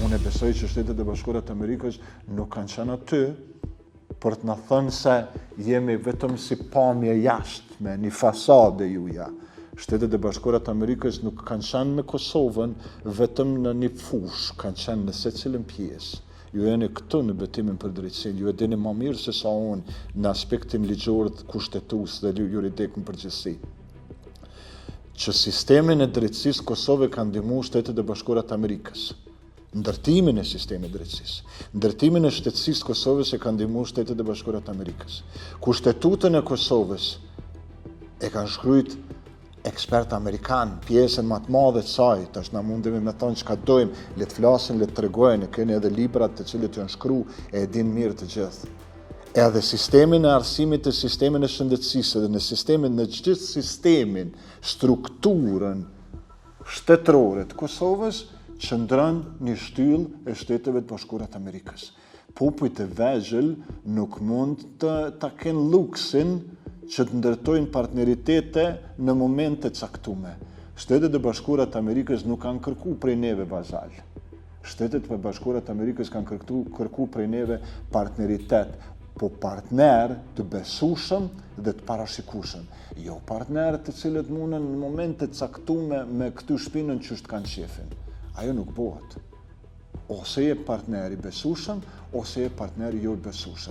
Unë e besoj që Shtetet e Bashkuara të Amerikës nuk kanë qenë aty për të na thënë se jemi vetëm si pamje jashtë me një fasadë juja. Shtetet e Bashkuara të Amerikës nuk kanë qenë me Kosovën vetëm në një fushë, kanë qenë në secilën pjesë. Ju jeni këtu në betimin për drejtësinë, ju e dini më mirë se sa unë në aspektin ligjor, kushtetues dhe juridik në përgjithësi. Që sistemin e drejtësisë Kosovë ka ndihmuar Shtetet e Bashkuara të Amerikës. Ndërtimin e sistemit drejtësisë, ndërtimin e shtetësisë Kosovës e ka ndihmuar Shtetet e Bashkuara të Amerikës. Kushtetutën e Kosovës e kanë shkruajt ekspert amerikan, pjesën më të madhe të saj, tash na mundemi me thonë çka dojmë, le të flasin, le të tregojnë, keni edhe librat të cilët janë shkruar e din mirë të gjithë. Edhe sistemin e arsimit e sistemin e shëndetësisë dhe në gjithë sistemin, strukturën shtetërore të Kosovës, qëndron një shtyllë e Shteteve të Bashkuara të Amerikës. Popujt e vegjël nuk mund të kenë luksin që të ndërtojnë partneritete në momente caktume. Shtetet e Bashkuara të Amerikës nuk kanë kërku prej neve vazhal. Shtetet e Bashkuara të Amerikës kanë kërku prej neve partneritet, po partner të besueshëm dhe të parashikueshëm. Jo partner të cilët mundën në momente caktume me këtu shpinën që kanë shefin. Ajo nuk bëhet. Ose je partneri besueshëm, ose je partneri jo besueshëm.